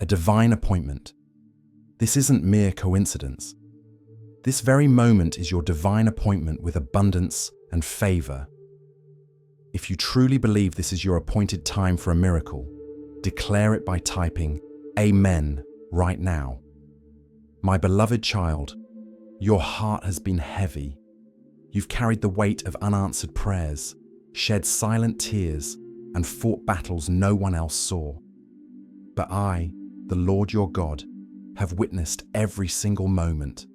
a divine appointment. This isn't mere coincidence. This very moment is your divine appointment with abundance and favor. If you truly believe this is your appointed time for a miracle, declare it by typing Amen right now. My beloved child, your heart has been heavy. You've carried the weight of unanswered prayers, shed silent tears, and fought battles no one else saw. But I, the Lord your God, have witnessed every single moment.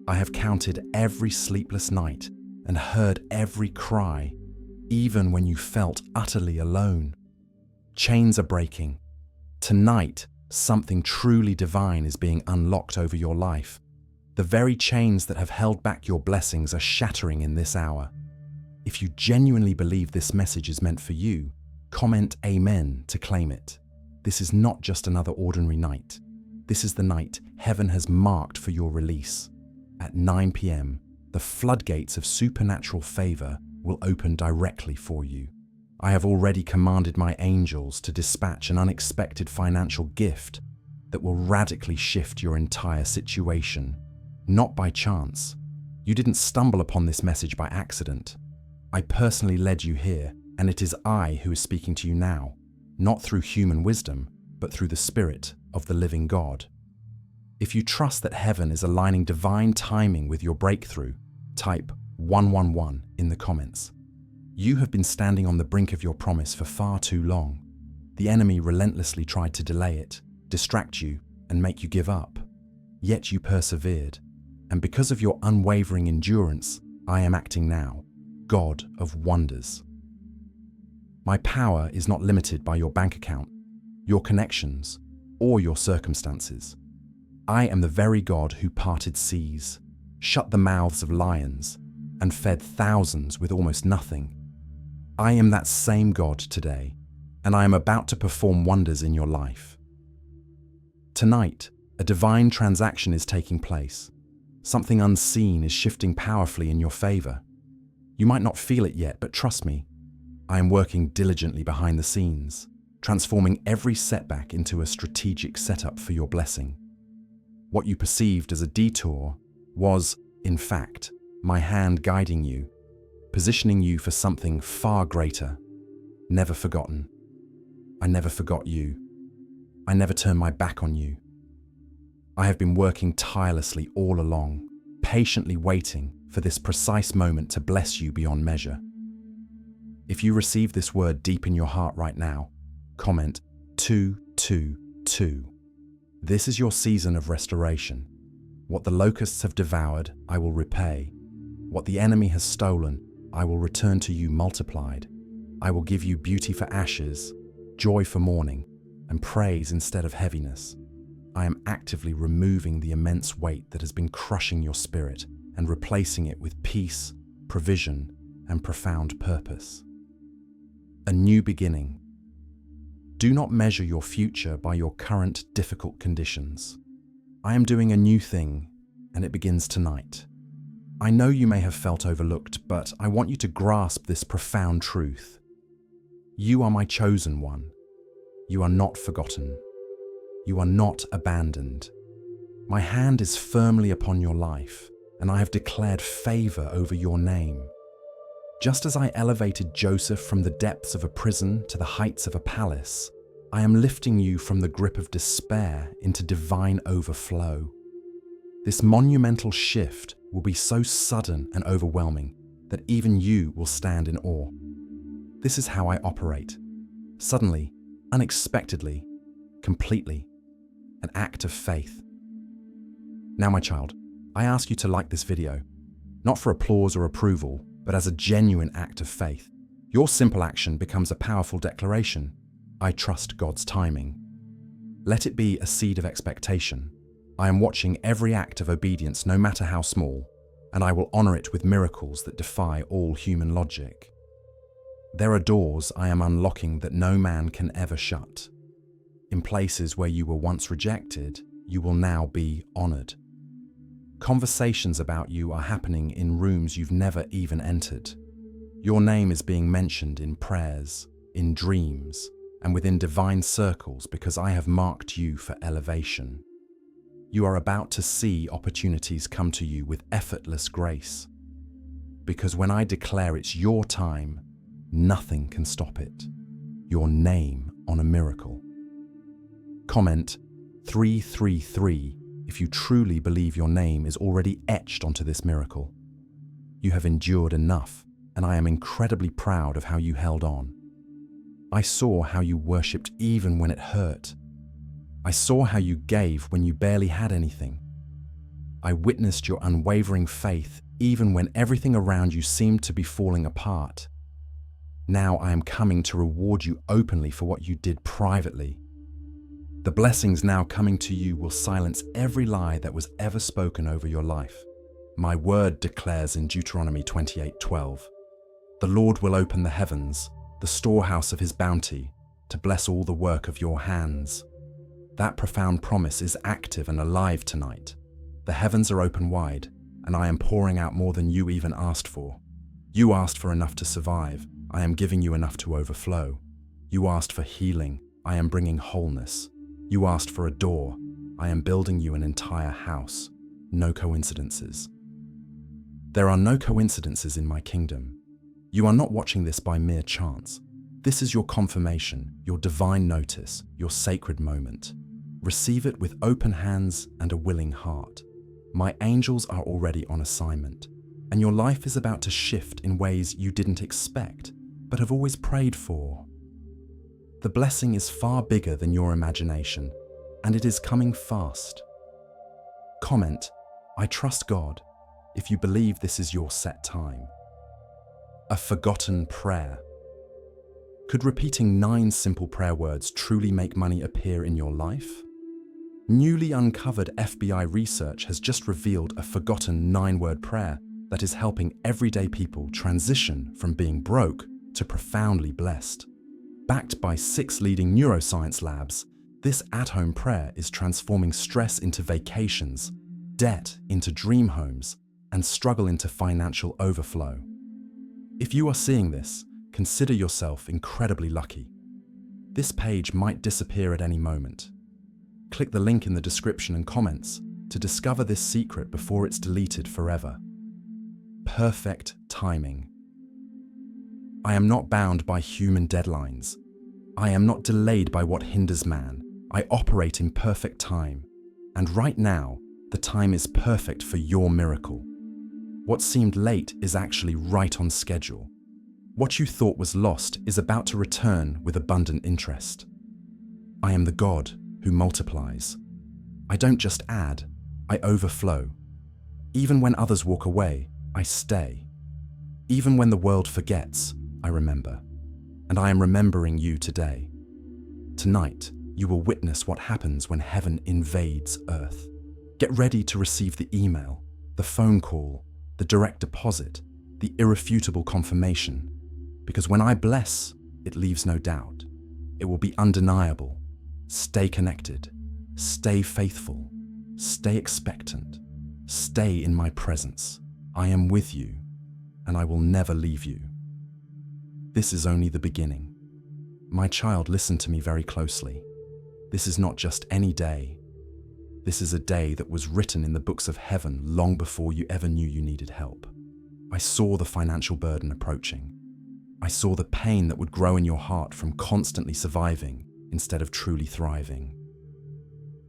I have counted every sleepless night and heard every cry, even when you felt utterly alone. Chains are breaking. Tonight, something truly divine is being unlocked over your life. The very chains that have held back your blessings are shattering in this hour. If you genuinely believe this message is meant for you, comment Amen to claim it. This is not just another ordinary night. This is the night heaven has marked for your release. At 9 p.m., the floodgates of supernatural favor will open directly for you. I have already commanded my angels to dispatch an unexpected financial gift that will radically shift your entire situation. Not by chance. You didn't stumble upon this message by accident. I personally led you here, and it is I who is speaking to you now, not through human wisdom, but through the Spirit of the living God. If you trust that heaven is aligning divine timing with your breakthrough, type 111 in the comments. You have been standing on the brink of your promise for far too long. The enemy relentlessly tried to delay it, distract you, and make you give up. Yet you persevered. And because of your unwavering endurance, I am acting now, God of wonders. My power is not limited by your bank account, your connections, or your circumstances. I am the very God who parted seas, shut the mouths of lions, and fed thousands with almost nothing. I am that same God today, and I am about to perform wonders in your life. Tonight, a divine transaction is taking place. Something unseen is shifting powerfully in your favor. You might not feel it yet, but trust me, I am working diligently behind the scenes, transforming every setback into a strategic setup for your blessing. What you perceived as a detour was, in fact, my hand guiding you, positioning you for something far greater. Never forgotten. I never forgot you. I never turned my back on you. I have been working tirelessly all along, patiently waiting for this precise moment to bless you beyond measure. If you receive this word deep in your heart right now, comment 222. This is your season of restoration. What the locusts have devoured, I will repay. What the enemy has stolen, I will return to you multiplied. I will give you beauty for ashes, joy for mourning, and praise instead of heaviness. I am actively removing the immense weight that has been crushing your spirit and replacing it with peace, provision, and profound purpose. A new beginning. Do not measure your future by your current difficult conditions. I am doing a new thing, and it begins tonight. I know you may have felt overlooked, but I want you to grasp this profound truth. You are my chosen one. You are not forgotten. You are not abandoned. My hand is firmly upon your life, and I have declared favor over your name. Just as I elevated Joseph from the depths of a prison to the heights of a palace, I am lifting you from the grip of despair into divine overflow. This monumental shift will be so sudden and overwhelming that even you will stand in awe. This is how I operate. Suddenly, unexpectedly, completely. An act of faith. Now, my child, I ask you to like this video, not for applause or approval, but as a genuine act of faith. Your simple action becomes a powerful declaration. I trust God's timing. Let it be a seed of expectation. I am watching every act of obedience, no matter how small, and I will honor it with miracles that defy all human logic. There are doors I am unlocking that no man can ever shut. In places where you were once rejected, you will now be honored. Conversations about you are happening in rooms you've never even entered. Your name is being mentioned in prayers, in dreams, and within divine circles because I have marked you for elevation. You are about to see opportunities come to you with effortless grace. Because when I declare it's your time, nothing can stop it. Your name on a miracle. Comment 333 if you truly believe your name is already etched onto this miracle. You have endured enough, and I am incredibly proud of how you held on. I saw how you worshipped even when it hurt. I saw how you gave when you barely had anything. I witnessed your unwavering faith even when everything around you seemed to be falling apart. Now I am coming to reward you openly for what you did privately. The blessings now coming to you will silence every lie that was ever spoken over your life. My word declares in Deuteronomy 28:12, "The Lord will open the heavens, the storehouse of his bounty, to bless all the work of your hands." That profound promise is active and alive tonight. The heavens are open wide, and I am pouring out more than you even asked for. You asked for enough to survive. I am giving you enough to overflow. You asked for healing. I am bringing wholeness. You asked for a door. I am building you an entire house. No coincidences. There are no coincidences in my kingdom. You are not watching this by mere chance. This is your confirmation, your divine notice, your sacred moment. Receive it with open hands and a willing heart. My angels are already on assignment, and your life is about to shift in ways you didn't expect, but have always prayed for. The blessing is far bigger than your imagination, and it is coming fast. Comment, "I trust God," if you believe this is your set time. A forgotten prayer. Could repeating 9 simple prayer words truly make money appear in your life? Newly uncovered FBI research has just revealed a forgotten 9-word prayer that is helping everyday people transition from being broke to profoundly blessed. Backed by 6 leading neuroscience labs, this at-home prayer is transforming stress into vacations, debt into dream homes, and struggle into financial overflow. If you are seeing this, consider yourself incredibly lucky. This page might disappear at any moment. Click the link in the description and comments to discover this secret before it's deleted forever. Perfect timing. I am not bound by human deadlines. I am not delayed by what hinders man. I operate in perfect time. And right now, the time is perfect for your miracle. What seemed late is actually right on schedule. What you thought was lost is about to return with abundant interest. I am the God who multiplies. I don't just add, I overflow. Even when others walk away, I stay. Even when the world forgets, I remember. And I am remembering you today. Tonight, you will witness what happens when heaven invades earth. Get ready to receive the email, the phone call, the direct deposit, the irrefutable confirmation. Because when I bless, it leaves no doubt. It will be undeniable. Stay connected. Stay faithful. Stay expectant. Stay in my presence. I am with you, and I will never leave you. This is only the beginning. My child, listen to me very closely. This is not just any day. This is a day that was written in the books of heaven long before you ever knew you needed help. I saw the financial burden approaching. I saw the pain that would grow in your heart from constantly surviving instead of truly thriving.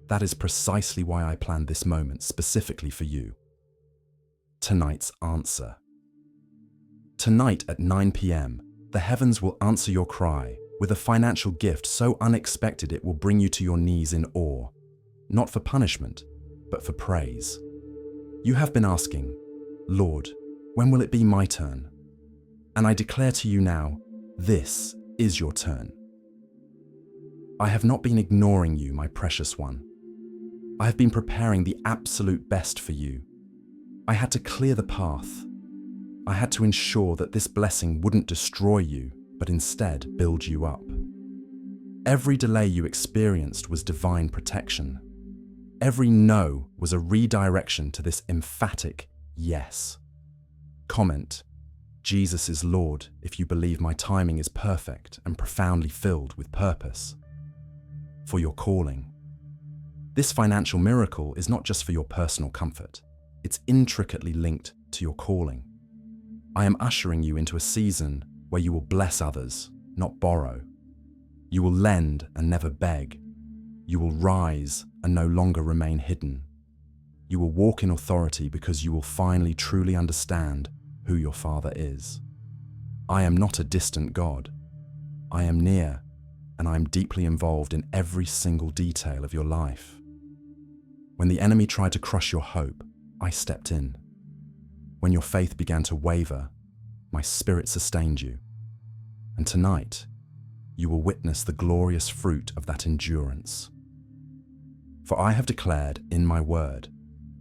That is precisely why I planned this moment specifically for you. Tonight's answer. Tonight at 9 p.m., the heavens will answer your cry with a financial gift so unexpected it will bring you to your knees in awe, not for punishment, but for praise. You have been asking, "Lord, when will it be my turn?" And I declare to you now, this is your turn. I have not been ignoring you, my precious one. I have been preparing the absolute best for you. I had to clear the path. I had to ensure that this blessing wouldn't destroy you, but instead build you up. Every delay you experienced was divine protection. Every no was a redirection to this emphatic yes. Comment, Jesus is Lord if you believe my timing is perfect and profoundly filled with purpose. For your calling. This financial miracle is not just for your personal comfort. It's intricately linked to your calling. I am ushering you into a season where you will bless others, not borrow. You will lend and never beg. You will rise and no longer remain hidden. You will walk in authority because you will finally truly understand who your Father is. I am not a distant God. I am near, and I am deeply involved in every single detail of your life. When the enemy tried to crush your hope, I stepped in. When your faith began to waver, my spirit sustained you. And tonight, you will witness the glorious fruit of that endurance. For I have declared in my word,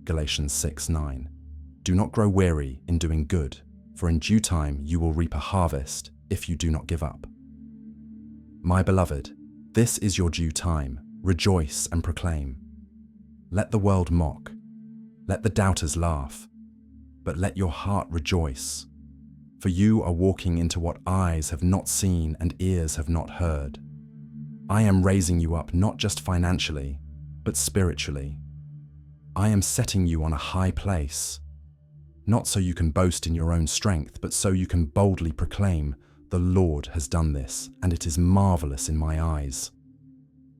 Galatians 6:9, do not grow weary in doing good, for in due time you will reap a harvest if you do not give up. My beloved, this is your due time. Rejoice and proclaim. Let the world mock. Let the doubters laugh. But let your heart rejoice. For you are walking into what eyes have not seen and ears have not heard. I am raising you up not just financially, but spiritually. I am setting you on a high place, not so you can boast in your own strength, but so you can boldly proclaim, the Lord has done this, and it is marvelous in my eyes.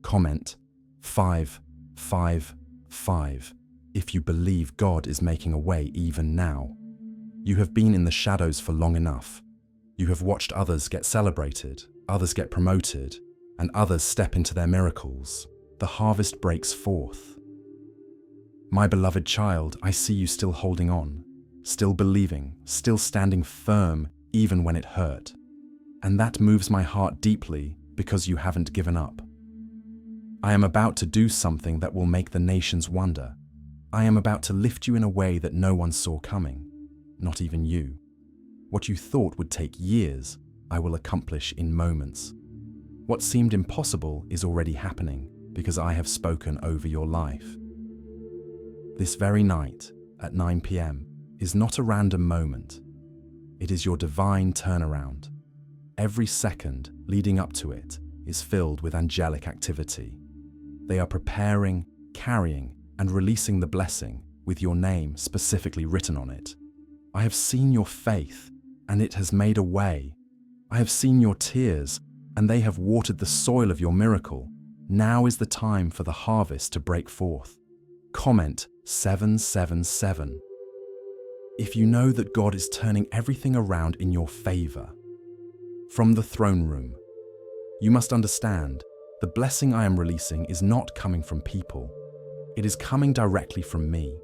Comment 555 if you believe God is making a way even now. You have been in the shadows for long enough. You have watched others get celebrated, others get promoted, and others step into their miracles. The harvest breaks forth. My beloved child, I see you still holding on, still believing, still standing firm even when it hurt. And that moves my heart deeply because you haven't given up. I am about to do something that will make the nations wonder. I am about to lift you in a way that no one saw coming, not even you. What you thought would take years, I will accomplish in moments. What seemed impossible is already happening because I have spoken over your life. This very night at 9 p.m. is not a random moment. It is your divine turnaround. Every second leading up to it is filled with angelic activity. They are preparing, carrying, and releasing the blessing with your name specifically written on it. I have seen your faith, and it has made a way. I have seen your tears, and they have watered the soil of your miracle. Now is the time for the harvest to break forth. Comment 777 if you know that God is turning everything around in your favor. From the throne room, you must understand the blessing I am releasing is not coming from people. It is coming directly from me.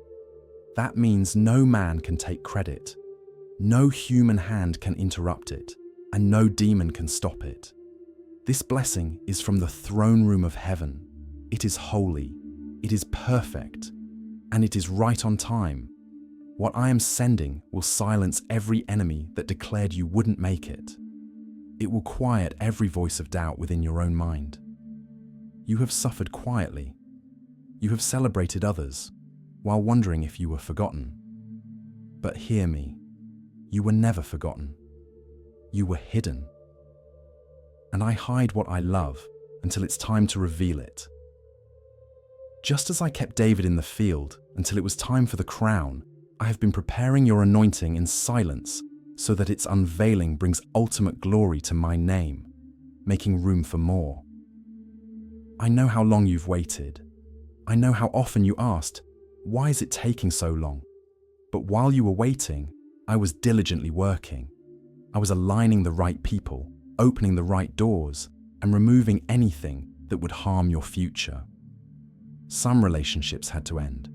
That means no man can take credit, no human hand can interrupt it, and no demon can stop it. This blessing is from the throne room of heaven. It is holy, it is perfect, and it is right on time. What I am sending will silence every enemy that declared you wouldn't make it. It will quiet every voice of doubt within your own mind. You have suffered quietly. You have celebrated others while wondering if you were forgotten. But hear me, you were never forgotten. You were hidden. And I hide what I love until it's time to reveal it. Just as I kept David in the field until it was time for the crown, I have been preparing your anointing in silence so that its unveiling brings ultimate glory to my name, making room for more. I know how long you've waited. I know how often you asked, why is it taking so long? But while you were waiting, I was diligently working. I was aligning the right people, opening the right doors, and removing anything that would harm your future. Some relationships had to end.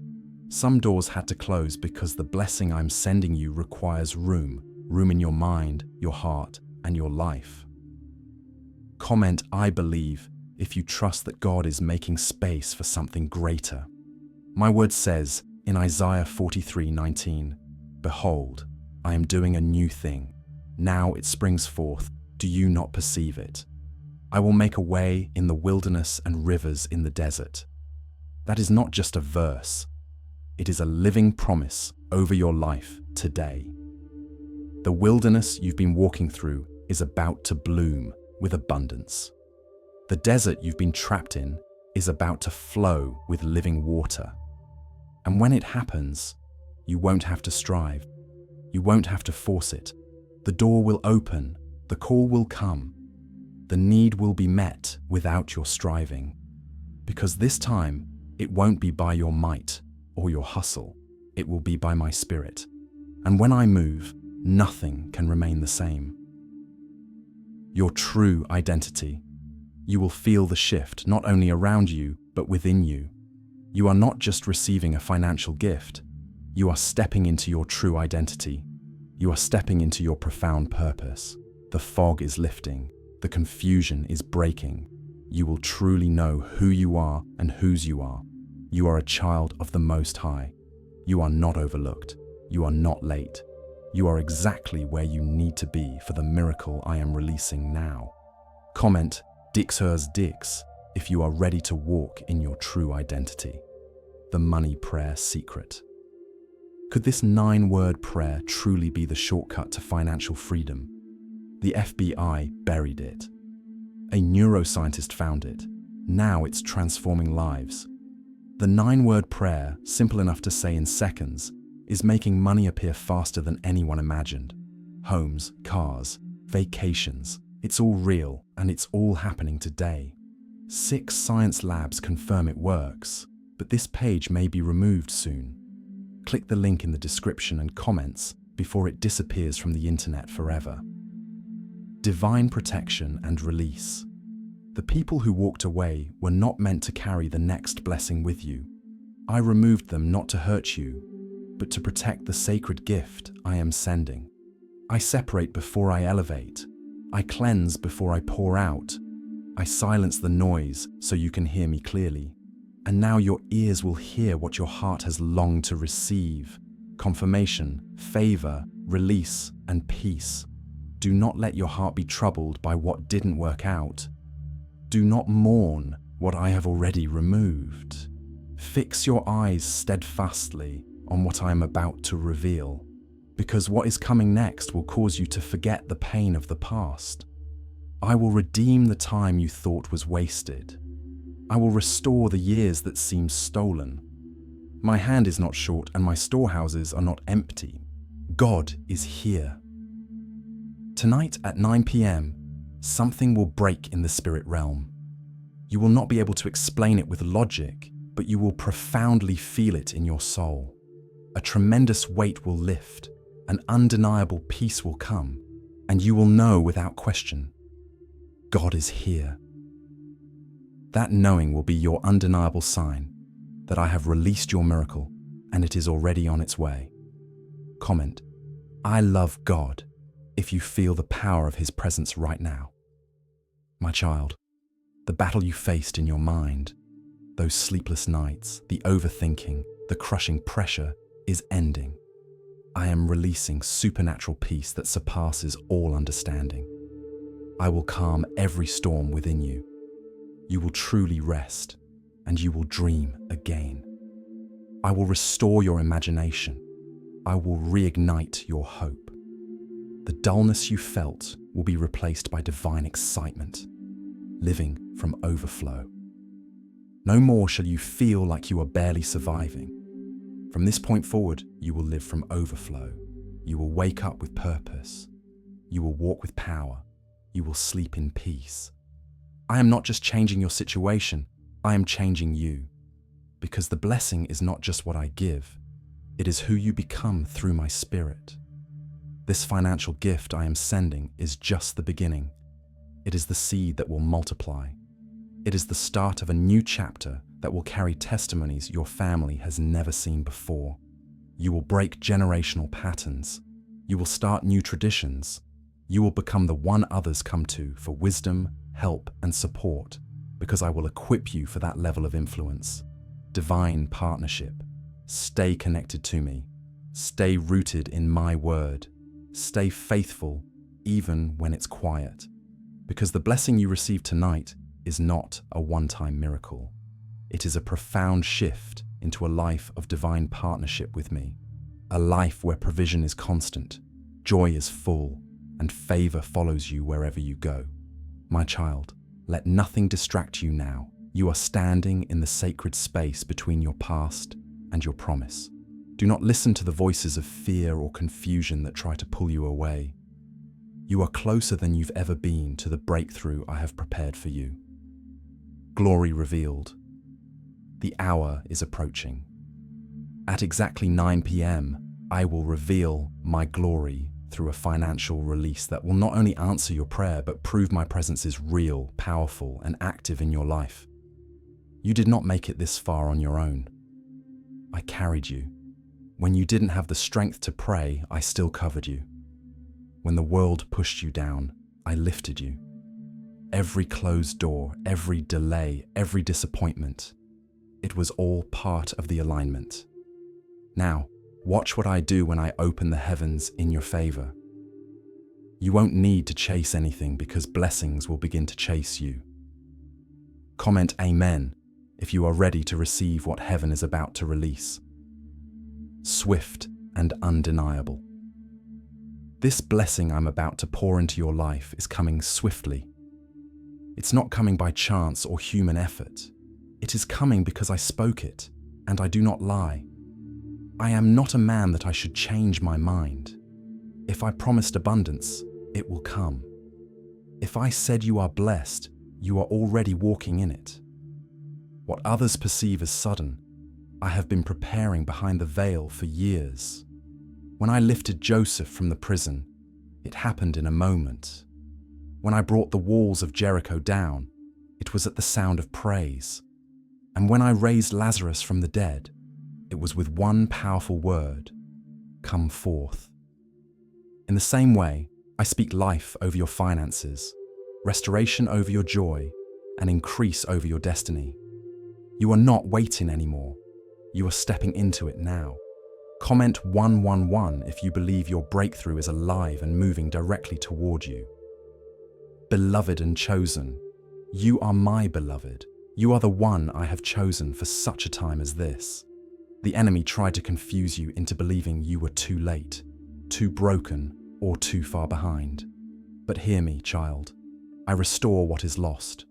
Some doors had to close because the blessing I'm sending you requires room in your mind, your heart, and your life. Comment I believe if you trust that God is making space for something greater. My word says in Isaiah 43:19, behold, I am doing a new thing. Now it springs forth. Do you not perceive it? I will make a way in the wilderness and rivers in the desert. That is not just a verse. It is a living promise over your life today. The wilderness you've been walking through is about to bloom with abundance. The desert you've been trapped in is about to flow with living water. And when it happens, you won't have to strive. You won't have to force it. The door will open, the call will come. The need will be met without your striving. Because this time, it won't be by your might or your hustle. It will be by my spirit. And when I move, nothing can remain the same. Your true identity. You will feel the shift not only around you, but within you. You are not just receiving a financial gift. You are stepping into your true identity. You are stepping into your profound purpose. The fog is lifting. The confusion is breaking. You will truly know who you are and whose you are. You are a child of the Most High. You are not overlooked. You are not late. You are exactly where you need to be for the miracle I am releasing now. Comment Dix Hers Dix if you are ready to walk in your true identity. The money prayer secret. Could this 9-word prayer truly be the shortcut to financial freedom? The FBI buried it. A neuroscientist found it. Now it's transforming lives. The 9-word prayer, simple enough to say in seconds, is making money appear faster than anyone imagined. Homes, cars, vacations, it's all real and it's all happening today. 6 science labs confirm it works, but this page may be removed soon. Click the link in the description and comments before it disappears from the internet forever. Divine protection and release. The people who walked away were not meant to carry the next blessing with you. I removed them not to hurt you, but to protect the sacred gift I am sending. I separate before I elevate. I cleanse before I pour out. I silence the noise so you can hear me clearly. And now your ears will hear what your heart has longed to receive: confirmation, favor, release, and peace. Do not let your heart be troubled by what didn't work out. Do not mourn what I have already removed. Fix your eyes steadfastly on what I am about to reveal, because what is coming next will cause you to forget the pain of the past. I will redeem the time you thought was wasted. I will restore the years that seemed stolen. My hand is not short and my storehouses are not empty. God is here. Tonight at 9 p.m, something will break in the spirit realm. You will not be able to explain it with logic, but you will profoundly feel it in your soul. A tremendous weight will lift, an undeniable peace will come, and you will know without question, God is here. That knowing will be your undeniable sign that I have released your miracle and it is already on its way. Comment, I love God, if you feel the power of His presence right now. My child, the battle you faced in your mind, those sleepless nights, the overthinking, the crushing pressure is ending. I am releasing supernatural peace that surpasses all understanding. I will calm every storm within you. You will truly rest, and you will dream again. I will restore your imagination. I will reignite your hope. The dullness you felt will be replaced by divine excitement, living from overflow. No more shall you feel like you are barely surviving. From this point forward, you will live from overflow. You will wake up with purpose. You will walk with power. You will sleep in peace. I am not just changing your situation, I am changing you. Because the blessing is not just what I give, it is who you become through my spirit. This financial gift I am sending is just the beginning. It is the seed that will multiply. It is the start of a new chapter that will carry testimonies your family has never seen before. You will break generational patterns. You will start new traditions. You will become the one others come to for wisdom, help, and support, because I will equip you for that level of influence. Divine partnership. Stay connected to me. Stay rooted in my word. Stay faithful, even when it's quiet. Because the blessing you receive tonight is not a one-time miracle. It is a profound shift into a life of divine partnership with me. A life where provision is constant, Joy is full, and favor follows you wherever you go. My child, let nothing distract you now. You are standing in the sacred space between your past and your promise. Do not listen to the voices of fear or confusion that try to pull you away. You are closer than you've ever been to the breakthrough I have prepared for you. Glory revealed. The hour is approaching. At exactly 9 p.m., I will reveal my glory through a financial release that will not only answer your prayer, but prove my presence is real, powerful, and active in your life. You did not make it this far on your own. I carried you. When you didn't have the strength to pray, I still covered you. When the world pushed you down, I lifted you. Every closed door, every delay, every disappointment, it was all part of the alignment. Now, watch what I do when I open the heavens in your favor. You won't need to chase anything because blessings will begin to chase you. Comment Amen if you are ready to receive what heaven is about to release. Swift and undeniable. This blessing I'm about to pour into your life is coming swiftly. It's not coming by chance or human effort. It is coming because I spoke it, and I do not lie. I am not a man that I should change my mind. If I promised abundance, it will come. If I said you are blessed, you are already walking in it. What others perceive as sudden, I have been preparing behind the veil for years. When I lifted Joseph from the prison, it happened in a moment. When I brought the walls of Jericho down, it was at the sound of praise. And when I raised Lazarus from the dead, it was with one powerful word, come forth. In the same way, I speak life over your finances, restoration over your joy, and increase over your destiny. You are not waiting anymore. You are stepping into it now. Comment 111 if you believe your breakthrough is alive and moving directly toward you. Beloved and chosen, you are my beloved. You are the one I have chosen for such a time as this. The enemy tried to confuse you into believing you were too late, too broken, or too far behind. But hear me, child. I restore what is lost.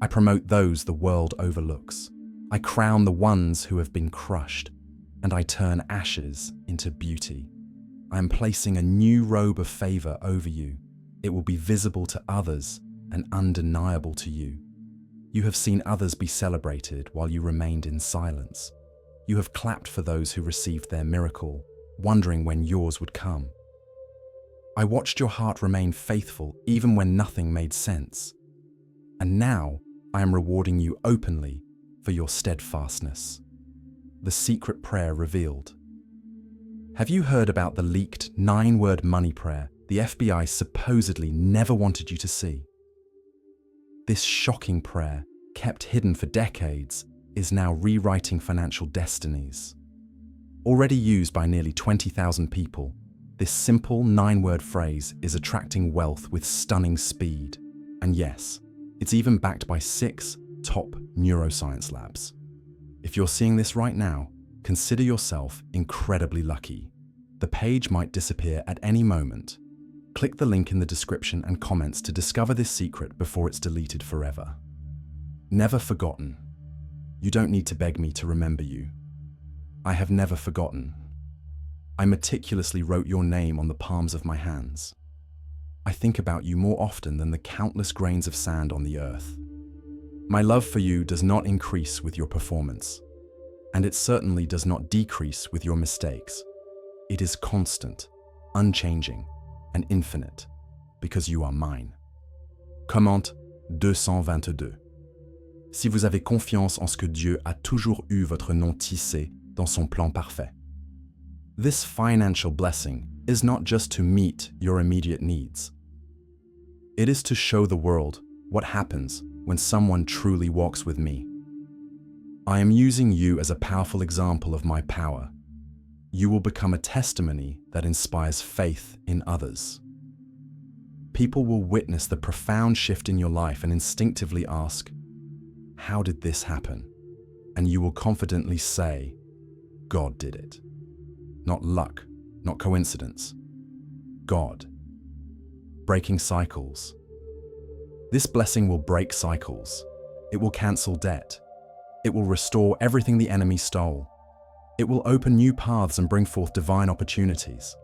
I promote those the world overlooks. I crown the ones who have been crushed, and I turn ashes into beauty. I am placing a new robe of favor over you. It will be visible to others and undeniable to you. You have seen others be celebrated while you remained in silence. You have clapped for those who received their miracle, wondering when yours would come. I watched your heart remain faithful even when nothing made sense. And now I am rewarding you openly for your steadfastness. The secret prayer revealed. Have you heard about the leaked 9-word money prayer the FBI supposedly never wanted you to see? This shocking prayer, kept hidden for decades, is now rewriting financial destinies. Already used by nearly 20,000 people, this simple 9-word phrase is attracting wealth with stunning speed. And yes, it's even backed by 6 top neuroscience labs. If you're seeing this right now, consider yourself incredibly lucky. The page might disappear at any moment. Click the link in the description and comments to discover this secret before it's deleted forever. Never forgotten. You don't need to beg me to remember you. I have never forgotten. I meticulously wrote your name on the palms of my hands. I think about you more often than the countless grains of sand on the earth. My love for you does not increase with your performance, and it certainly does not decrease with your mistakes. It is constant, unchanging, and infinite, because you are mine. Commente 222. Si vous avez confiance en ce que Dieu a toujours eu votre nom tissé dans son plan parfait. This financial blessing is not just to meet your immediate needs. It is to show the world what happens when someone truly walks with me. I am using you as a powerful example of my power. You will become a testimony that inspires faith in others. People will witness the profound shift in your life and instinctively ask, how did this happen? And you will confidently say, God did it. Not luck, not coincidence. God. Breaking cycles. This blessing will break cycles. It will cancel debt. It will restore everything the enemy stole. It will open new paths and bring forth divine opportunities.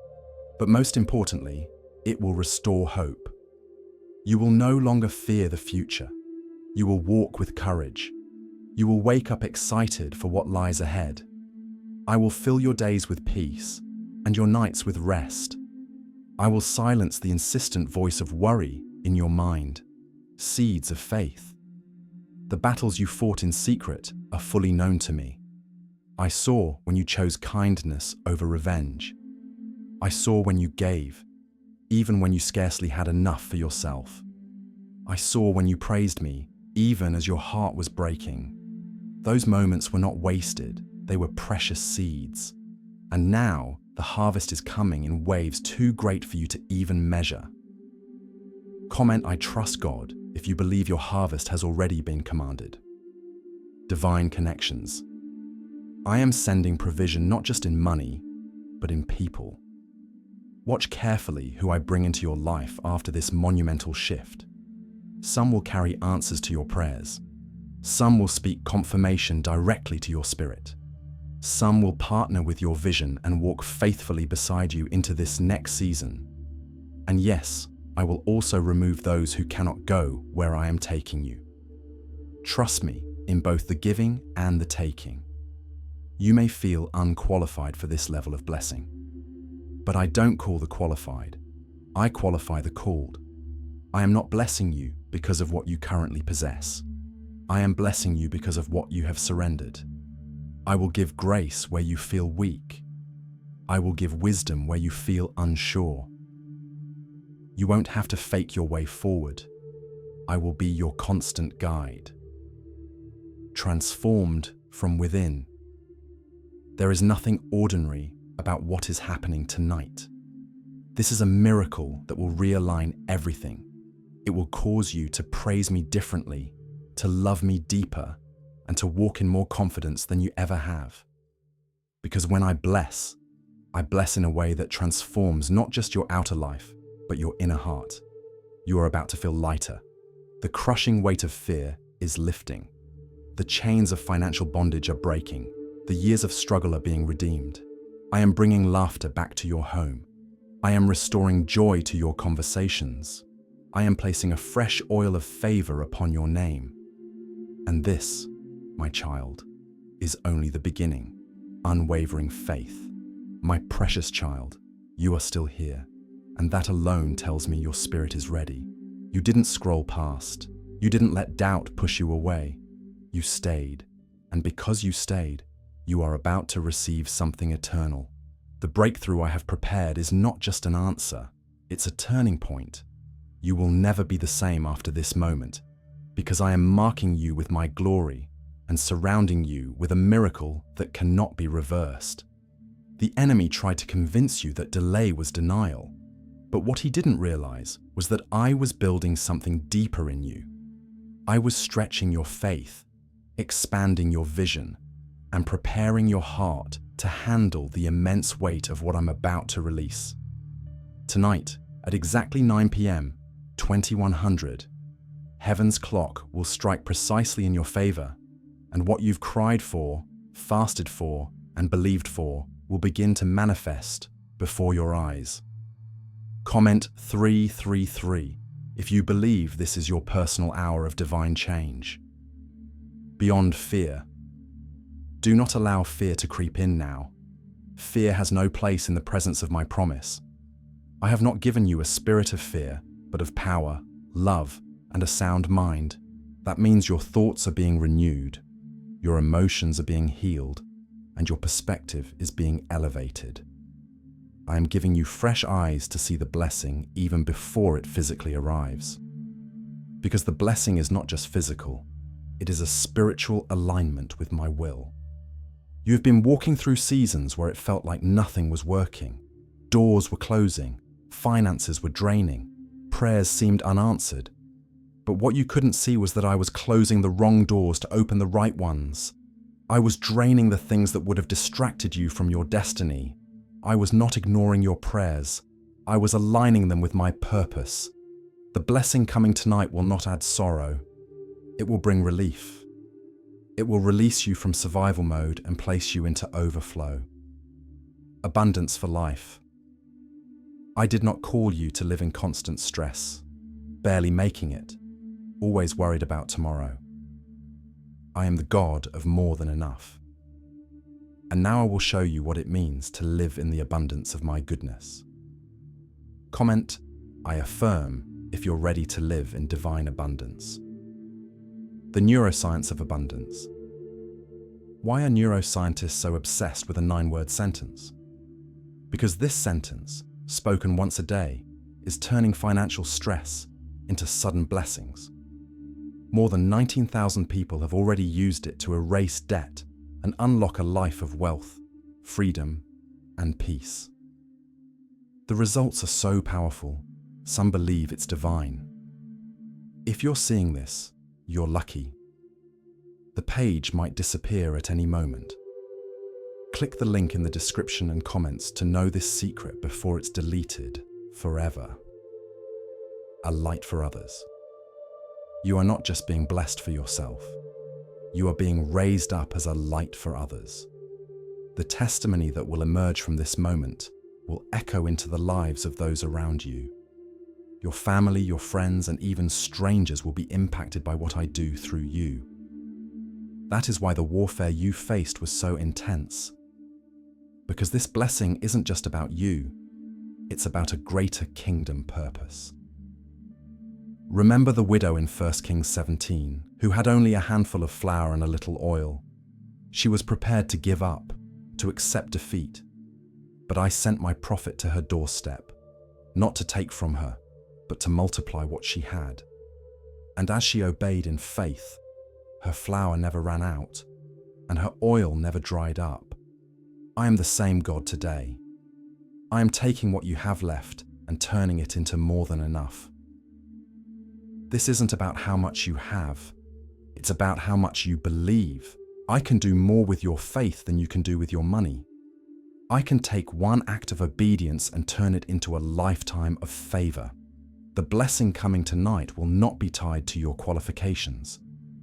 But most importantly, it will restore hope. You will no longer fear the future. You will walk with courage. You will wake up excited for what lies ahead. I will fill your days with peace and your nights with rest. I will silence the insistent voice of worry in your mind. Seeds of faith. The battles you fought in secret are fully known to me. I saw when you chose kindness over revenge. I saw when you gave, even when you scarcely had enough for yourself. I saw when you praised me, even as your heart was breaking. Those moments were not wasted, they were precious seeds. And now, the harvest is coming in waves too great for you to even measure. Comment "I trust God" if you believe your harvest has already been commanded. Divine connections. I am sending provision not just in money, but in people. Watch carefully who I bring into your life after this monumental shift. Some will carry answers to your prayers. Some will speak confirmation directly to your spirit. Some will partner with your vision and walk faithfully beside you into this next season. And yes, I will also remove those who cannot go where I am taking you. Trust me in both the giving and the taking. You may feel unqualified for this level of blessing. But I don't call the qualified. I qualify the called. I am not blessing you because of what you currently possess. I am blessing you because of what you have surrendered. I will give grace where you feel weak. I will give wisdom where you feel unsure. You won't have to fake your way forward. I will be your constant guide. Transformed from within. There is nothing ordinary about what is happening tonight. This is a miracle that will realign everything. It will cause you to praise me differently, to love me deeper, and to walk in more confidence than you ever have. Because when I bless in a way that transforms not just your outer life, but your inner heart. You are about to feel lighter. The crushing weight of fear is lifting. The chains of financial bondage are breaking. The years of struggle are being redeemed. I am bringing laughter back to your home. I am restoring joy to your conversations. I am placing a fresh oil of favor upon your name. And this, my child, is only the beginning. Unwavering faith. My precious child, you are still here. And that alone tells me your spirit is ready. You didn't scroll past. You didn't let doubt push you away. You stayed. And because you stayed, you are about to receive something eternal. The breakthrough I have prepared is not just an answer. It's a turning point. You will never be the same after this moment, because I am marking you with my glory and surrounding you with a miracle that cannot be reversed. The enemy tried to convince you that delay was denial. But what he didn't realize was that I was building something deeper in you. I was stretching your faith, expanding your vision, and preparing your heart to handle the immense weight of what I'm about to release. Tonight, at exactly 9 p.m., 2100, heaven's clock will strike precisely in your favor, and what you've cried for, fasted for, and believed for will begin to manifest before your eyes. Comment 333 if you believe this is your personal hour of divine change. Beyond fear. Do not allow fear to creep in now. Fear has no place in the presence of my promise. I have not given you a spirit of fear, but of power, love, and a sound mind. That means your thoughts are being renewed, your emotions are being healed, and your perspective is being elevated. I am giving you fresh eyes to see the blessing even before it physically arrives. Because the blessing is not just physical, it is a spiritual alignment with my will. You have been walking through seasons where it felt like nothing was working. Doors were closing, finances were draining, prayers seemed unanswered. But what you couldn't see was that I was closing the wrong doors to open the right ones. I was draining the things that would have distracted you from your destiny. I was not ignoring your prayers. I was aligning them with my purpose. The blessing coming tonight will not add sorrow. It will bring relief. It will release you from survival mode and place you into overflow. Abundance for life. I did not call you to live in constant stress, barely making it, always worried about tomorrow. I am the God of more than enough. And now I will show you what it means to live in the abundance of my goodness. Comment, I affirm, if you're ready to live in divine abundance. The neuroscience of abundance. Why are neuroscientists so obsessed with a 9-word sentence? Because this sentence, spoken once a day, is turning financial stress into sudden blessings. More than 19,000 people have already used it to erase debt and unlock a life of wealth, freedom, and peace. The results are so powerful, some believe it's divine. If you're seeing this, you're lucky. The page might disappear at any moment. Click the link in the description and comments to know this secret before it's deleted forever. A light for others. You are not just being blessed for yourself. You are being raised up as a light for others. The testimony that will emerge from this moment will echo into the lives of those around you. Your family, your friends, and even strangers will be impacted by what I do through you. That is why the warfare you faced was so intense. Because this blessing isn't just about you, it's about a greater kingdom purpose. Remember the widow in 1 Kings 17, who had only a handful of flour and a little oil. She was prepared to give up, to accept defeat. But I sent my prophet to her doorstep, not to take from her, but to multiply what she had. And as she obeyed in faith, her flour never ran out, and her oil never dried up. I am the same God today. I am taking what you have left and turning it into more than enough. This isn't about how much you have. It's about how much you believe. I can do more with your faith than you can do with your money. I can take one act of obedience and turn it into a lifetime of favor. The blessing coming tonight will not be tied to your qualifications.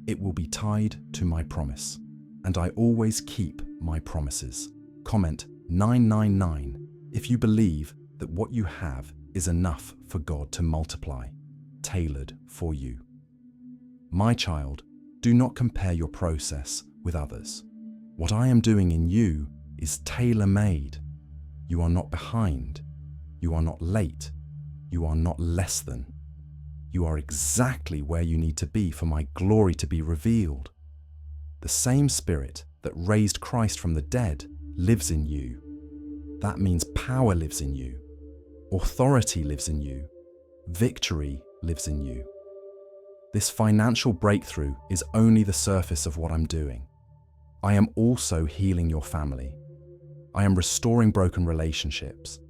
It will be tied to my promise. And I always keep my promises. Comment 999 if you believe that what you have is enough for God to multiply, tailored for you. My child, do not compare your process with others. What I am doing in you is tailor-made. You are not behind. You are not late. You are not less than. You are exactly where you need to be for my glory to be revealed. The same Spirit that raised Christ from the dead lives in you. That means power lives in you. Authority lives in you. Victory lives in you. This financial breakthrough is only the surface of what I'm doing. I am also healing your family. I am restoring broken relationships.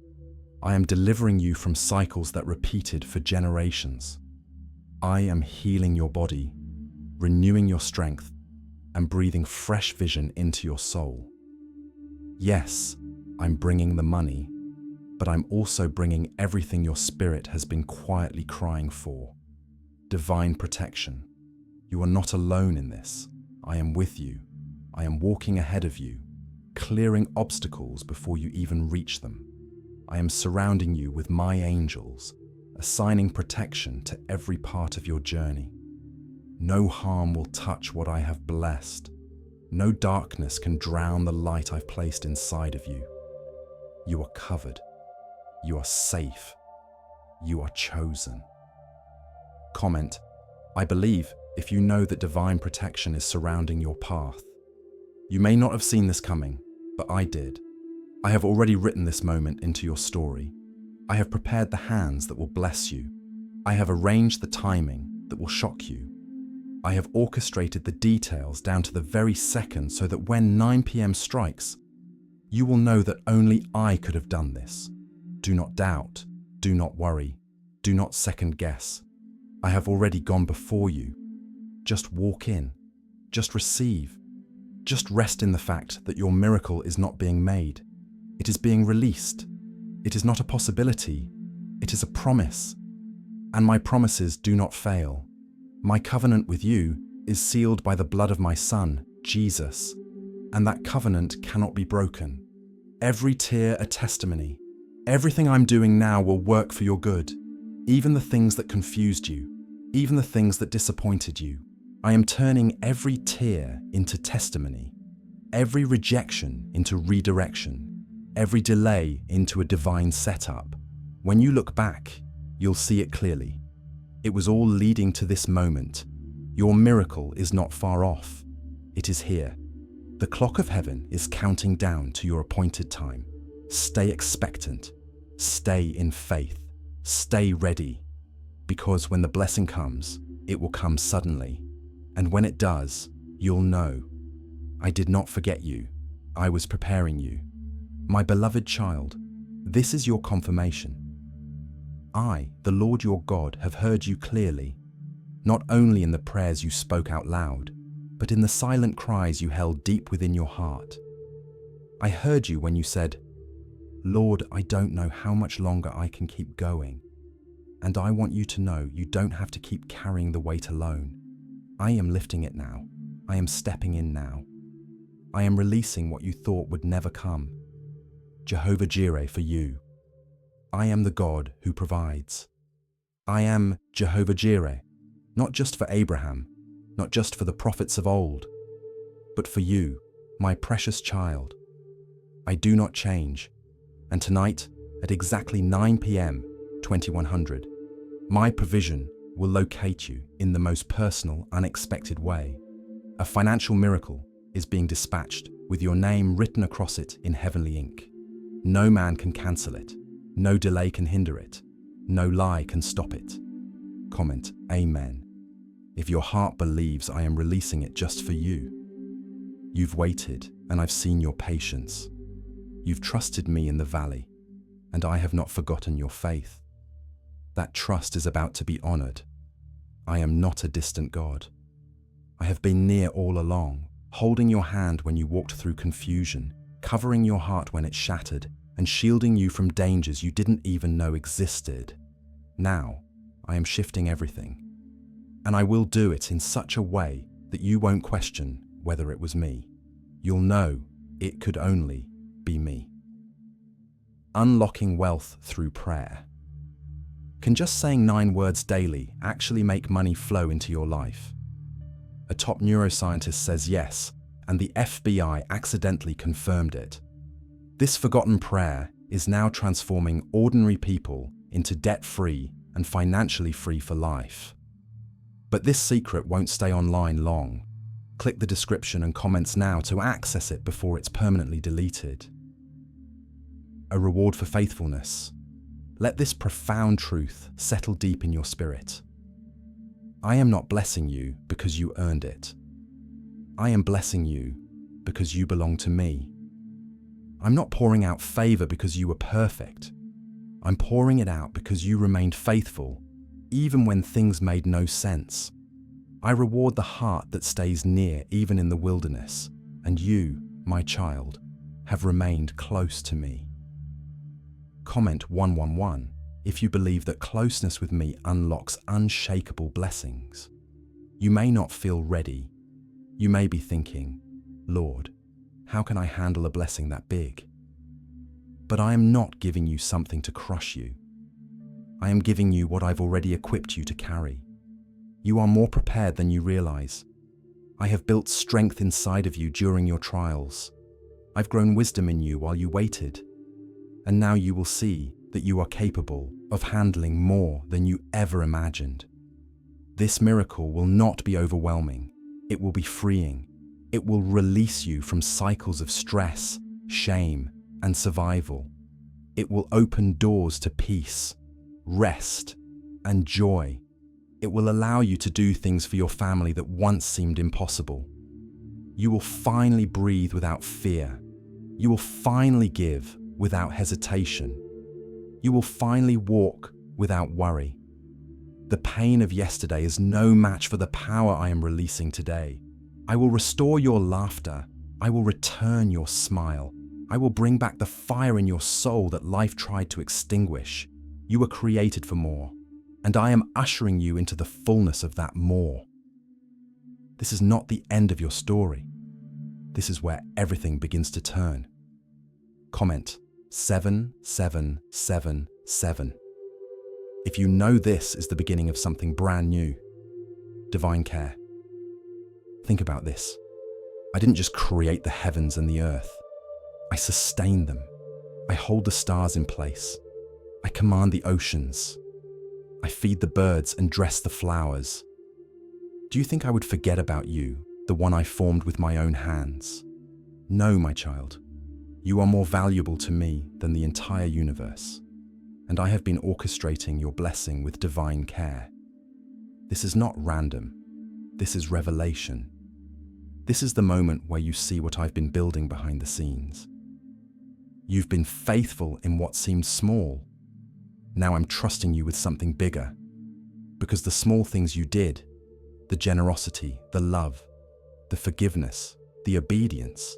I am delivering you from cycles that repeated for generations. I am healing your body, renewing your strength, and breathing fresh vision into your soul. Yes, I'm bringing the money, but I'm also bringing everything your spirit has been quietly crying for. Divine protection. You are not alone in this. I am with you. I am walking ahead of you, clearing obstacles before you even reach them. I am surrounding you with my angels, assigning protection to every part of your journey. No harm will touch what I have blessed. No darkness can drown the light I've placed inside of you. You are covered. You are safe. You are chosen. Comment, I believe if you know that divine protection is surrounding your path. You may not have seen this coming, but I did. I have already written this moment into your story. I have prepared the hands that will bless you. I have arranged the timing that will shock you. I have orchestrated the details down to the very second so that when 9 p.m. strikes, you will know that only I could have done this. Do not doubt. Do not worry. Do not second guess. I have already gone before you. Just walk in. Just receive. Just rest in the fact that your miracle is not being made. It is being released. It is not a possibility. It is a promise, and my promises do not fail. My covenant with you is sealed by the blood of my Son, Jesus, and that covenant cannot be broken. Every tear a testimony. Everything I'm doing now will work for your good. Even the things that confused you, even the things that disappointed you. I am turning every tear into testimony, every rejection into redirection, every delay into a divine setup. When you look back, you'll see it clearly. It was all leading to this moment. Your miracle is not far off. It is here. The clock of heaven is counting down to your appointed time. Stay expectant. Stay in faith. Stay ready. Because when the blessing comes, it will come suddenly. And when it does, you'll know. I did not forget you. I was preparing you. My beloved child, this is your confirmation. I, the Lord your God, have heard you clearly, not only in the prayers you spoke out loud, but in the silent cries you held deep within your heart. I heard you when you said, Lord, I don't know how much longer I can keep going, and I want you to know you don't have to keep carrying the weight alone. I am lifting it now. I am stepping in now. I am releasing what you thought would never come. Jehovah Jireh for you. I am the God who provides. I am Jehovah Jireh, not just for Abraham, not just for the prophets of old, but for you, my precious child. I do not change. And tonight, at exactly 9 p.m., 2100, my provision will locate you in the most personal, unexpected way. A financial miracle is being dispatched with your name written across it in heavenly ink. No man can cancel it. No delay can hinder it. No lie can stop it. Comment, Amen. If your heart believes I am releasing it just for you. You've waited, and I've seen your patience. You've trusted me in the valley, and I have not forgotten your faith. That trust is about to be honored. I am not a distant God. I have been near all along, holding your hand when you walked through confusion, covering your heart when it shattered, and shielding you from dangers you didn't even know existed. Now, I am shifting everything, and I will do it in such a way that you won't question whether it was me. You'll know it could only be me. Unlocking wealth through prayer. Can just saying 9 words daily actually make money flow into your life? A top neuroscientist says yes, and the FBI accidentally confirmed it. This forgotten prayer is now transforming ordinary people into debt-free and financially free for life. But this secret won't stay online long. Click the description and comments now to access it before it's permanently deleted. A reward for faithfulness. Let this profound truth settle deep in your spirit. I am not blessing you because you earned it. I am blessing you because you belong to me. I'm not pouring out favor because you were perfect. I'm pouring it out because you remained faithful, even when things made no sense. I reward the heart that stays near even in the wilderness, and you, my child, have remained close to me. Comment 111 if you believe that closeness with me unlocks unshakable blessings. You may not feel ready. You may be thinking, Lord, how can I handle a blessing that big? But I am not giving you something to crush you. I am giving you what I've already equipped you to carry. You are more prepared than you realize. I have built strength inside of you during your trials. I've grown wisdom in you while you waited. And now you will see that you are capable of handling more than you ever imagined. This miracle will not be overwhelming. It will be freeing. It will release you from cycles of stress, shame, and survival. It will open doors to peace, rest, and joy. It will allow you to do things for your family that once seemed impossible. You will finally breathe without fear. You will finally give without hesitation. You will finally walk without worry. The pain of yesterday is no match for the power I am releasing today. I will restore your laughter. I will return your smile. I will bring back the fire in your soul that life tried to extinguish. You were created for more, and I am ushering you into the fullness of that more. This is not the end of your story. This is where everything begins to turn. Comment 7777. If you know this is the beginning of something brand new, divine care. Think about this. I didn't just create the heavens and the earth. I sustain them. I hold the stars in place. I command the oceans. I feed the birds and dress the flowers. Do you think I would forget about you, the one I formed with my own hands? No, my child. You are more valuable to me than the entire universe, and I have been orchestrating your blessing with divine care. This is not random. This is revelation. This is the moment where you see what I've been building behind the scenes. You've been faithful in what seemed small. Now I'm trusting you with something bigger, because the small things you did, the generosity, the love, the forgiveness, the obedience,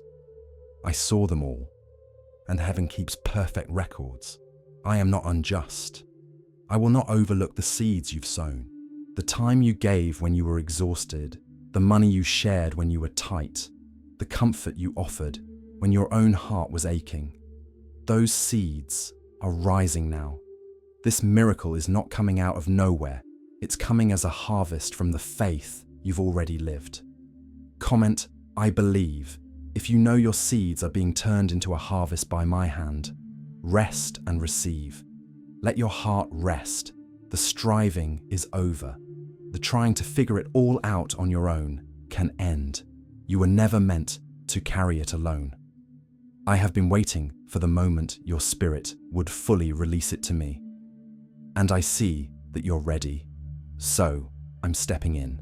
I saw them all, and heaven keeps perfect records. I am not unjust. I will not overlook the seeds you've sown, the time you gave when you were exhausted, the money you shared when you were tight, the comfort you offered when your own heart was aching. Those seeds are rising now. This miracle is not coming out of nowhere. It's coming as a harvest from the faith you've already lived. Comment, I believe, if you know your seeds are being turned into a harvest by my hand. Rest and receive. Let your heart rest. The striving is over. The trying to figure it all out on your own can end. You were never meant to carry it alone. I have been waiting for the moment your spirit would fully release it to me. And I see that you're ready. So, I'm stepping in.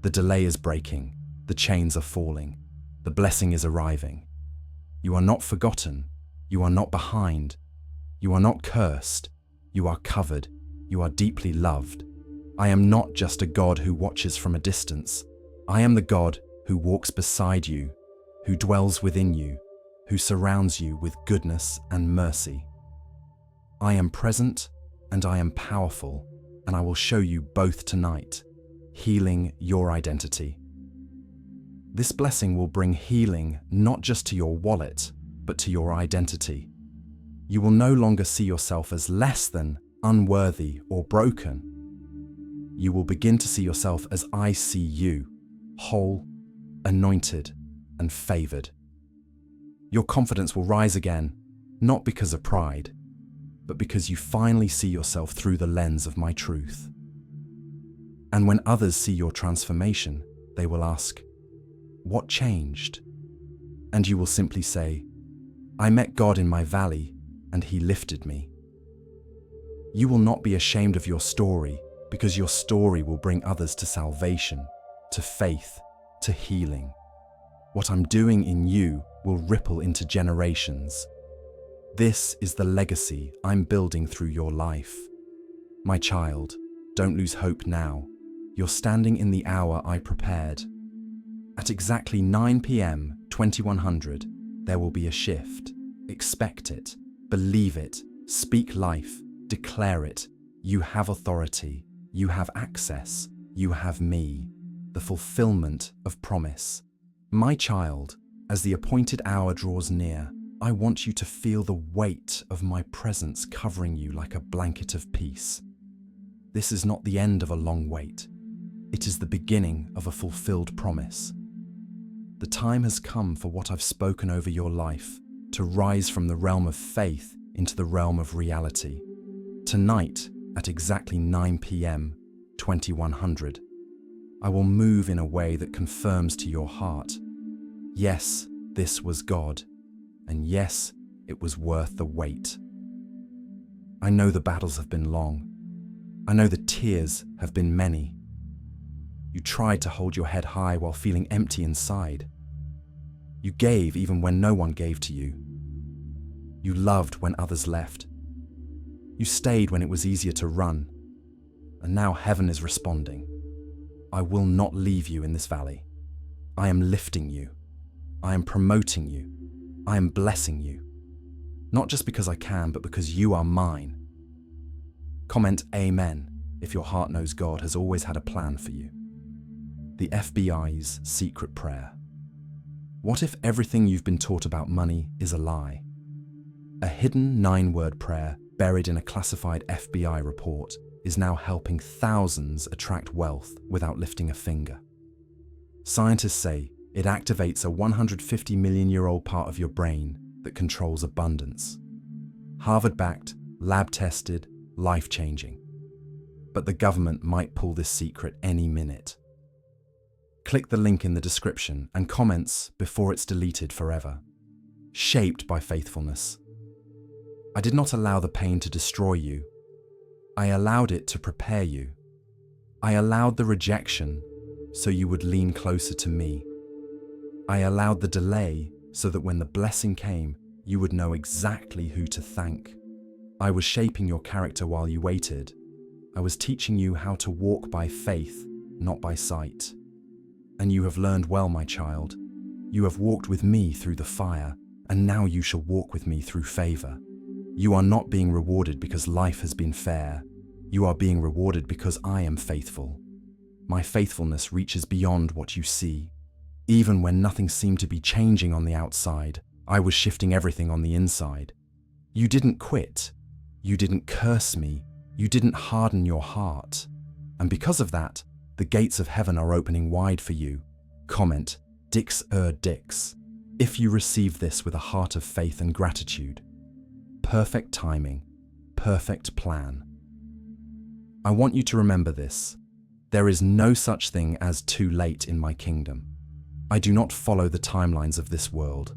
The delay is breaking. The chains are falling. The blessing is arriving. You are not forgotten. You are not behind. You are not cursed. You are covered. You are deeply loved. I am not just a God who watches from a distance. I am the God who walks beside you, who dwells within you, who surrounds you with goodness and mercy. I am present and I am powerful, and I will show you both tonight, healing your identity. This blessing will bring healing not just to your wallet, but to your identity. You will no longer see yourself as less than, unworthy, or broken. You will begin to see yourself as I see you, whole, anointed, and favored. Your confidence will rise again, not because of pride, but because you finally see yourself through the lens of my truth. And when others see your transformation, they will ask, "What changed?" And you will simply say, "I met God in my valley, and He lifted me." You will not be ashamed of your story, because your story will bring others to salvation, to faith, to healing. What I'm doing in you will ripple into generations. This is the legacy I'm building through your life. My child, don't lose hope now. You're standing in the hour I prepared. At exactly 9 p.m. 2100, there will be a shift. Expect it, believe it, speak life, declare it. You have authority, you have access, you have me, the fulfillment of promise. My child, as the appointed hour draws near, I want you to feel the weight of my presence covering you like a blanket of peace. This is not the end of a long wait. It is the beginning of a fulfilled promise. The time has come for what I've spoken over your life to rise from the realm of faith into the realm of reality. Tonight, at exactly 9 p.m. 2100, I will move in a way that confirms to your heart, yes, this was God, and yes, it was worth the wait. I know the battles have been long. I know the tears have been many. You tried to hold your head high while feeling empty inside. You gave even when no one gave to you. You loved when others left. You stayed when it was easier to run. And now heaven is responding. I will not leave you in this valley. I am lifting you. I am promoting you. I am blessing you. Not just because I can, but because you are mine. Comment Amen if your heart knows God has always had a plan for you. The FBI's secret prayer. What if everything you've been taught about money is a lie? A hidden 9-word prayer buried in a classified FBI report is now helping thousands attract wealth without lifting a finger. Scientists say it activates a 150 million-year-old part of your brain that controls abundance. Harvard-backed, lab-tested, life-changing. But the government might pull this secret any minute. Click the link in the description and comments before it's deleted forever. Shaped by faithfulness. I did not allow the pain to destroy you. I allowed it to prepare you. I allowed the rejection so you would lean closer to me. I allowed the delay so that when the blessing came, you would know exactly who to thank. I was shaping your character while you waited. I was teaching you how to walk by faith, not by sight. And you have learned well, my child. You have walked with me through the fire, and now you shall walk with me through favor. You are not being rewarded because life has been fair. You are being rewarded because I am faithful. My faithfulness reaches beyond what you see. Even when nothing seemed to be changing on the outside, I was shifting everything on the inside. You didn't quit. You didn't curse me. You didn't harden your heart. And because of that, the gates of heaven are opening wide for you. Comment, Dix Dix, if you receive this with a heart of faith and gratitude. Perfect timing, perfect plan. I want you to remember this. There is no such thing as too late in my kingdom. I do not follow the timelines of this world.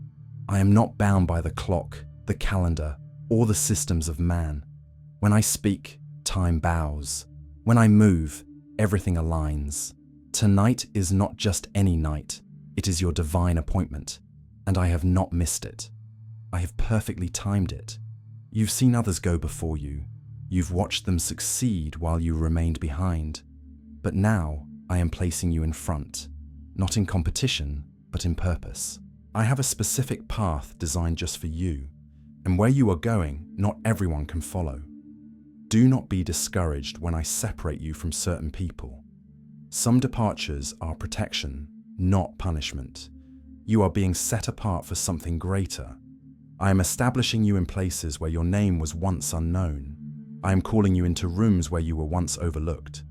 I am not bound by the clock, the calendar, or the systems of man. When I speak, time bows. When I move, everything aligns. Tonight is not just any night. It is your divine appointment, and I have not missed it. I have perfectly timed it. You've seen others go before you. You've watched them succeed while you remained behind. But now I am placing you in front, not in competition, but in purpose. I have a specific path designed just for you, and where you are going, not everyone can follow. Do not be discouraged when I separate you from certain people. Some departures are protection, not punishment. You are being set apart for something greater. I am establishing you in places where your name was once unknown. I am calling you into rooms where you were once overlooked.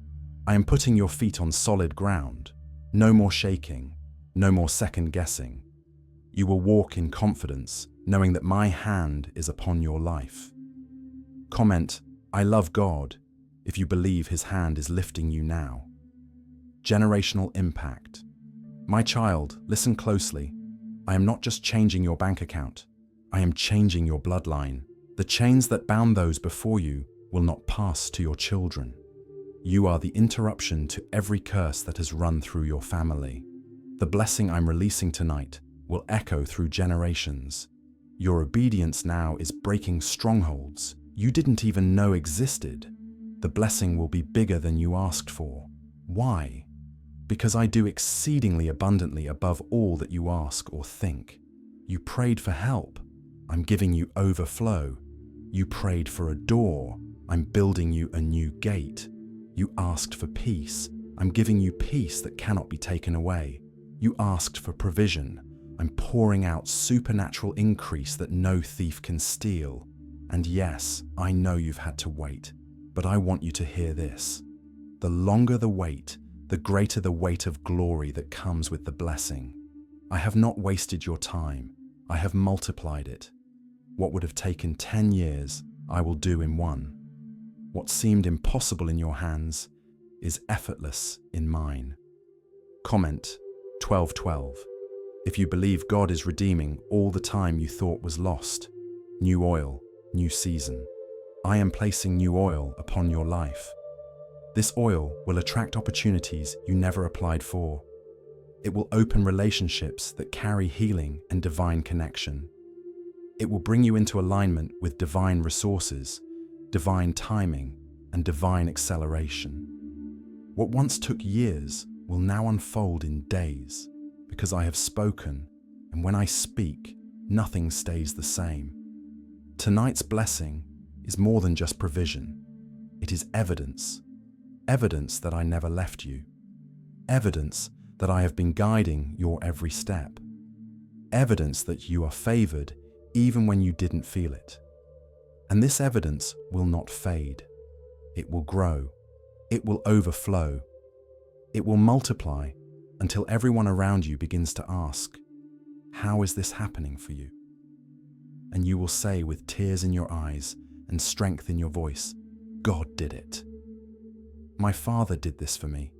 I am putting your feet on solid ground. No more shaking, no more second guessing. You will walk in confidence, knowing that my hand is upon your life. Comment, I love God, if you believe His hand is lifting you now. Generational impact. My child, listen closely. I am not just changing your bank account. I am changing your bloodline. The chains that bound those before you will not pass to your children. You are the interruption to every curse that has run through your family. The blessing I'm releasing tonight will echo through generations. Your obedience now is breaking strongholds you didn't even know existed. The blessing will be bigger than you asked for. Why? Because I do exceedingly abundantly above all that you ask or think. You prayed for help. I'm giving you overflow. You prayed for a door. I'm building you a new gate. You asked for peace. I'm giving you peace that cannot be taken away. You asked for provision. I'm pouring out supernatural increase that no thief can steal. And yes, I know you've had to wait, but I want you to hear this. The longer the wait, the greater the weight of glory that comes with the blessing. I have not wasted your time. I have multiplied it. What would have taken 10 years, I will do in 1. What seemed impossible in your hands is effortless in mine. Comment 12:12. If you believe God is redeeming all the time you thought was lost, new oil, new season. I am placing new oil upon your life. This oil will attract opportunities you never applied for. It will open relationships that carry healing and divine connection. It will bring you into alignment with divine resources, divine timing, and divine acceleration. What once took years will now unfold in days, because I have spoken, and when I speak, nothing stays the same. Tonight's blessing is more than just provision. It is evidence. Evidence that I never left you. Evidence that I have been guiding your every step. Evidence that you are favored even when you didn't feel it. And this evidence will not fade. It will grow. It will overflow. It will multiply until everyone around you begins to ask, "How is this happening for you?" And you will say with tears in your eyes and strength in your voice, "God did it. My Father did this for me.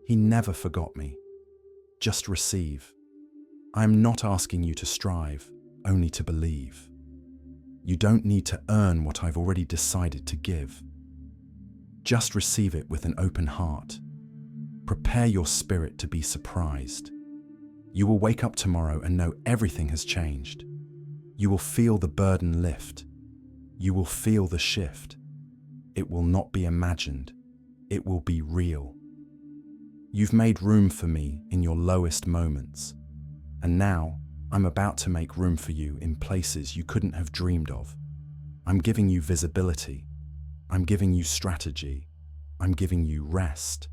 He never forgot me. Just receive. I am not asking you to strive, only to believe. You don't need to earn what I've already decided to give. Just receive it with an open heart. Prepare your spirit to be surprised. You will wake up tomorrow and know everything has changed. You will feel the burden lift. You will feel the shift. It will not be imagined. It will be real. You've made room for me in your lowest moments. And now I'm about to make room for you in places you couldn't have dreamed of. I'm giving you visibility. I'm giving you strategy. I'm giving you rest.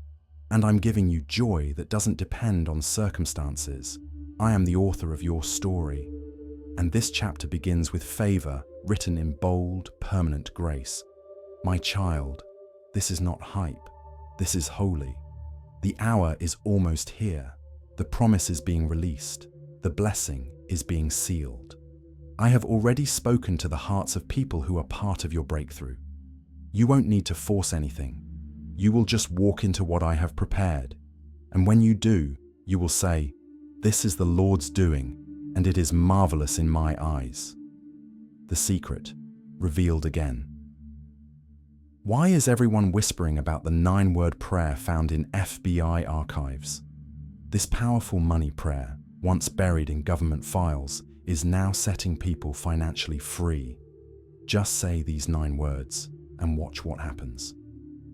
And I'm giving you joy that doesn't depend on circumstances. I am the author of your story. And this chapter begins with favor written in bold, permanent grace. My child, this is not hype. This is holy. The hour is almost here. The promise is being released. The blessing is being sealed. I have already spoken to the hearts of people who are part of your breakthrough. You won't need to force anything. You will just walk into what I have prepared. And when you do, you will say, "This is the Lord's doing, and it is marvelous in my eyes." The secret, revealed again. Why is everyone whispering about the 9-word prayer found in FBI archives? This powerful money prayer, once buried in government files, is now setting people financially free. Just say these 9 words and watch what happens.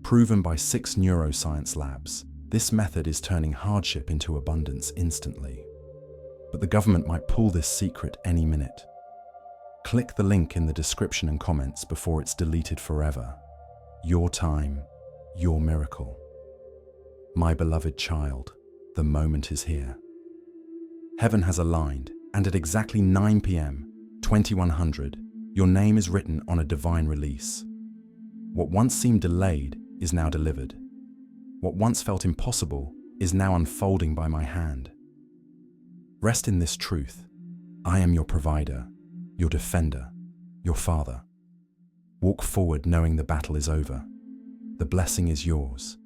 Proven by 6 neuroscience labs, this method is turning hardship into abundance instantly. But the government might pull this secret any minute. Click the link in the description and comments before it's deleted forever. Your time, your miracle. My beloved child, the moment is here. Heaven has aligned, and at exactly 9 p.m., 2100, your name is written on a divine release. What once seemed delayed is now delivered. What once felt impossible is now unfolding by my hand. Rest in this truth. I am your provider, your defender, your father. Walk forward knowing the battle is over. The blessing is yours,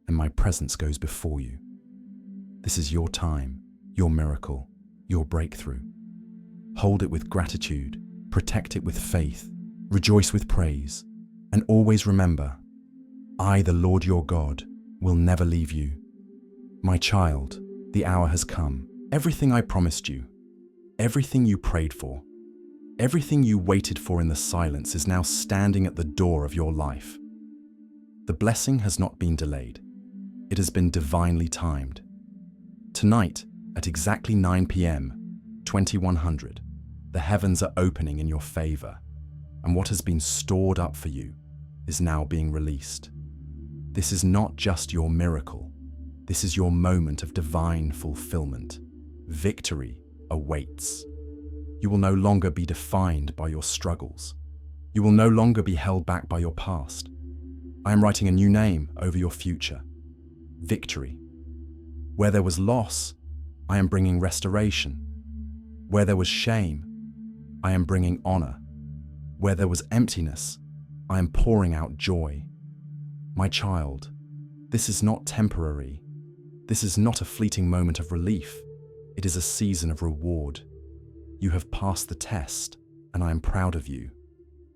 and my presence goes before you. This is your time, your miracle, your breakthrough. Hold it with gratitude, protect it with faith, rejoice with praise, and always remember, I, the Lord your God, will never leave you. My child, the hour has come. Everything I promised you, everything you prayed for, everything you waited for in the silence is now standing at the door of your life. The blessing has not been delayed. It has been divinely timed. Tonight, at exactly 9 p.m., 2100, the heavens are opening in your favor, and what has been stored up for you is now being released. This is not just your miracle. This is your moment of divine fulfillment. Victory awaits. You will no longer be defined by your struggles. You will no longer be held back by your past. I am writing a new name over your future. Victory. Where there was loss, I am bringing restoration. Where there was shame, I am bringing honor. Where there was emptiness, I am pouring out joy. My child, this is not temporary. This is not a fleeting moment of relief. It is a season of reward. You have passed the test, and I am proud of you.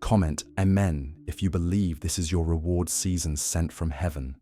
Comment Amen if you believe this is your reward season sent from heaven.